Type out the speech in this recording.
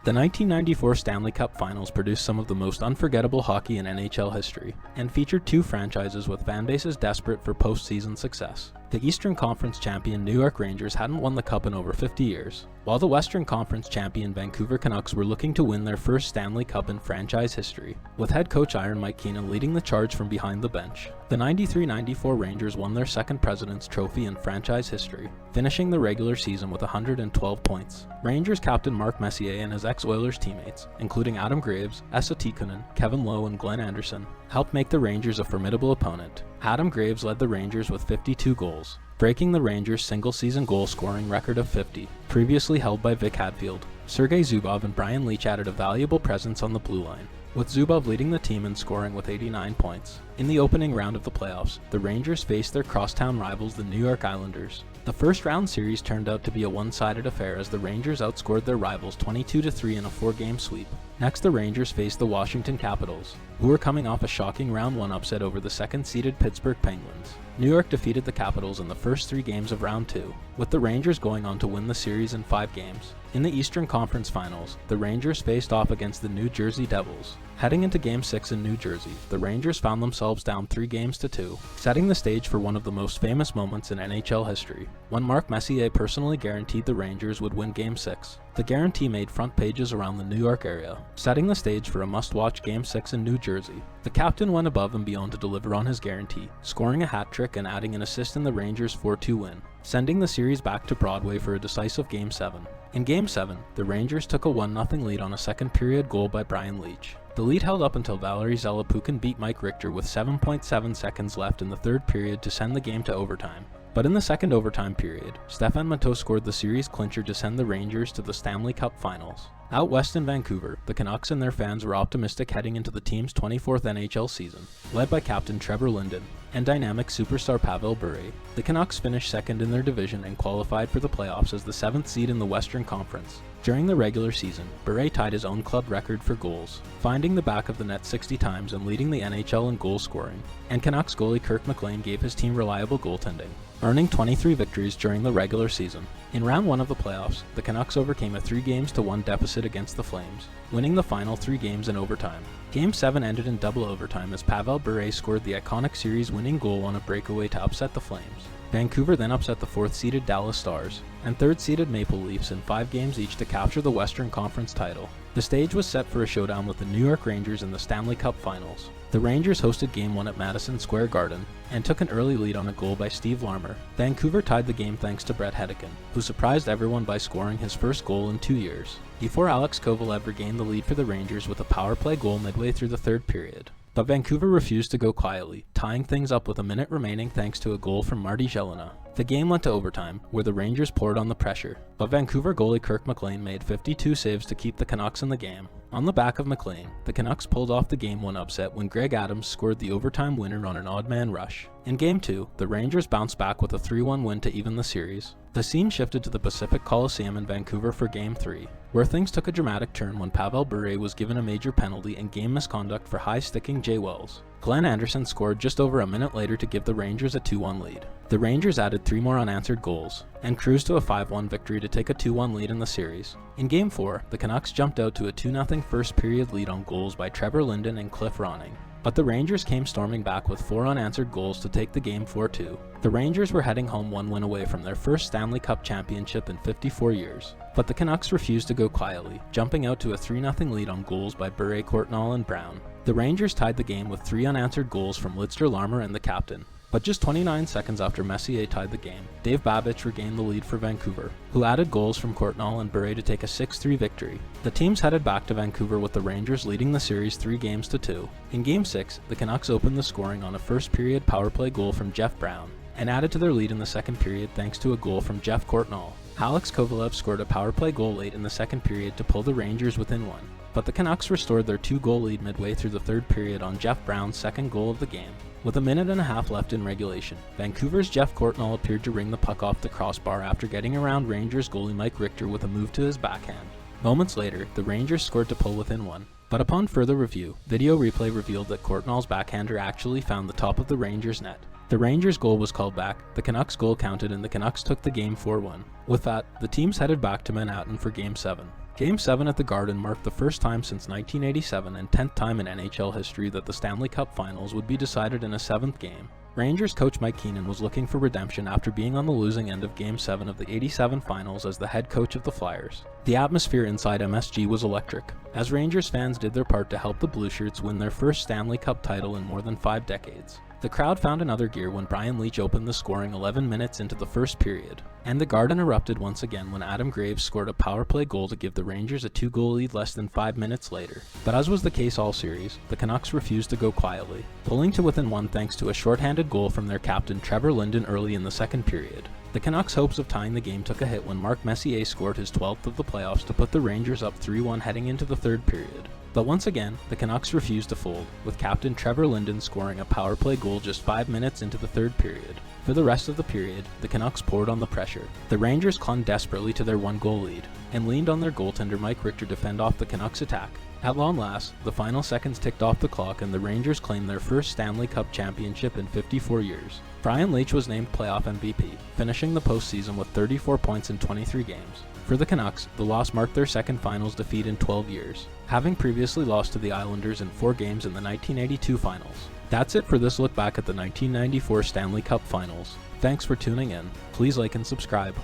The 1994 Stanley Cup Finals produced some of the most unforgettable hockey in NHL history, and featured two franchises with fanbases desperate for postseason success. The Eastern Conference champion New York Rangers hadn't won the cup in over 50 years, while the Western Conference champion Vancouver Canucks were looking to win their first Stanley Cup in franchise history, with head coach Iron Mike Keenan leading the charge from behind the bench. The 93-94 Rangers won their second President's Trophy in franchise history, finishing the regular season with 112 points. Rangers captain Mark Messier and his ex-Oilers teammates, including Adam Graves, Esa Tikkanen, Kevin Lowe, and Glenn Anderson, helped make the Rangers a formidable opponent. Adam Graves led the Rangers with 52 goals, breaking the Rangers' single-season goal-scoring record of 50, previously held by Vic Hadfield. Sergei Zubov and Brian Leetch added a valuable presence on the blue line, with Zubov leading the team in scoring with 89 points. In the opening round of the playoffs, the Rangers faced their crosstown rivals, the New York Islanders. The first round series turned out to be a one-sided affair as the Rangers outscored their rivals 22-3 in a 4-game sweep. Next, the Rangers faced the Washington Capitals, who were coming off a shocking round 1 upset over the second-seeded Pittsburgh Penguins. New York defeated the Capitals in the first 3 games of round 2, with the Rangers going on to win the series in 5 games. In the Eastern Conference Finals, the Rangers faced off against the New Jersey Devils. Heading into Game 6 in New Jersey, the Rangers found themselves down 3-2, setting the stage for one of the most famous moments in NHL history, when Mark Messier personally guaranteed the Rangers would win Game 6. The guarantee made front pages around the New York area, setting the stage for a must-watch Game 6 in New Jersey. The captain went above and beyond to deliver on his guarantee, scoring a hat trick and adding an assist in the Rangers' 4-2 win, sending the series back to Broadway for a decisive Game 7. In Game 7, the Rangers took a 1-0 lead on a second-period goal by Brian Leetch. The lead held up until Valeri Zelepukin beat Mike Richter with 7.7 seconds left in the third period to send the game to overtime. But in the second overtime period, Stefan Matteau scored the series clincher to send the Rangers to the Stanley Cup Finals. Out west in Vancouver, the Canucks and their fans were optimistic heading into the team's 24th NHL season, led by captain Trevor Linden and dynamic superstar Pavel Bure. The Canucks finished second in their division and qualified for the playoffs as the 7th seed in the Western Conference. During the regular season, Bure tied his own club record for goals, finding the back of the net 60 times and leading the NHL in goal scoring, and Canucks goalie Kirk McLean gave his team reliable goaltending, earning 23 victories during the regular season. In round 1 of the playoffs, the Canucks overcame a 3-1 deficit against the Flames, winning the final 3 games in overtime. Game 7 ended in double overtime as Pavel Bure scored the iconic series-winning goal on a breakaway to upset the Flames. Vancouver then upset the 4th-seeded Dallas Stars and 3rd-seeded Maple Leafs in 5 games each to capture the Western Conference title. The stage was set for a showdown with the New York Rangers in the Stanley Cup Finals. The Rangers hosted Game 1 at Madison Square Garden and took an early lead on a goal by Steve Larmer. Vancouver tied the game thanks to Brett Hedican, who surprised everyone by scoring his first goal in 2 years, before Alex Kovalev regained the lead for the Rangers with a power play goal midway through the third period. But Vancouver refused to go quietly, tying things up with a minute remaining thanks to a goal from Marty Jelena. The game went to overtime, where the Rangers poured on the pressure, but Vancouver goalie Kirk McLean made 52 saves to keep the Canucks in the game. On the back of McLean, the Canucks pulled off the Game 1 upset when Greg Adams scored the overtime winner on an odd-man rush. In Game 2, the Rangers bounced back with a 3-1 win to even the series. The scene shifted to the Pacific Coliseum in Vancouver for Game 3, where things took a dramatic turn when Pavel Bure was given a major penalty and game misconduct for high-sticking Jay Wells. Glenn Anderson scored just over a minute later to give the Rangers a 2-1 lead. The Rangers added 3 more unanswered goals and cruised to a 5-1 victory to take a 2-1 lead in the series. In Game 4, the Canucks jumped out to a 2-0 first-period lead on goals by Trevor Linden and Cliff Ronning. But the Rangers came storming back with 4 unanswered goals to take the game 4-2. The Rangers were heading home 1 win away from their first Stanley Cup championship in 54 years. But the Canucks refused to go quietly, jumping out to a 3-0 lead on goals by Bure, Courtnall, and Brown. The Rangers tied the game with 3 unanswered goals from Lidster, Larmer, and the captain. But just 29 seconds after Messier tied the game, Dave Babich regained the lead for Vancouver, who added goals from Courtnall and Bure to take a 6-3 victory. The teams headed back to Vancouver with the Rangers leading the series 3-2. In Game 6, the Canucks opened the scoring on a first-period power play goal from Jeff Brown, and added to their lead in the second period thanks to a goal from Jeff Courtnall. Alex Kovalev scored a power play goal late in the second period to pull the Rangers within 1. But the Canucks restored their 2-goal lead midway through the third period on Jeff Brown's second goal of the game. With a minute and a half left in regulation, Vancouver's Jeff Courtnall appeared to ring the puck off the crossbar after getting around Rangers goalie Mike Richter with a move to his backhand. Moments later, the Rangers scored to pull within 1. But upon further review, video replay revealed that Courtnall's backhander actually found the top of the Rangers' net. The Rangers' goal was called back, the Canucks' goal counted, and the Canucks took the game 4-1. With that, the teams headed back to Manhattan for Game 7. Game 7 at the Garden marked the first time since 1987 and 10th time in NHL history that the Stanley Cup Finals would be decided in a 7th game. Rangers coach Mike Keenan was looking for redemption after being on the losing end of Game 7 of the '87 Finals as the head coach of the Flyers. The atmosphere inside MSG was electric, as Rangers fans did their part to help the Blueshirts win their first Stanley Cup title in more than 5 decades. The crowd found another gear when Brian Leetch opened the scoring 11 minutes into the first period, and the Garden erupted once again when Adam Graves scored a power play goal to give the Rangers a 2-goal lead less than 5 minutes later. But as was the case all series, the Canucks refused to go quietly, pulling to within 1 thanks to a shorthanded goal from their captain Trevor Linden early in the second period. The Canucks' hopes of tying the game took a hit when Mark Messier scored his 12th of the playoffs to put the Rangers up 3-1 heading into the third period. But once again, the Canucks refused to fold, with captain Trevor Linden scoring a power play goal just 5 minutes into the third period. For the rest of the period, the Canucks poured on the pressure. The Rangers clung desperately to their 1-goal lead, and leaned on their goaltender Mike Richter to fend off the Canucks' attack. At long last, the final seconds ticked off the clock and the Rangers claimed their first Stanley Cup championship in 54 years. Brian Leetch was named playoff MVP, finishing the postseason with 34 points in 23 games. For the Canucks, the loss marked their second finals defeat in 12 years, having previously lost to the Islanders in 4 games in the 1982 finals. That's it for this look back at the 1994 Stanley Cup Finals. Thanks for tuning in. Please like and subscribe.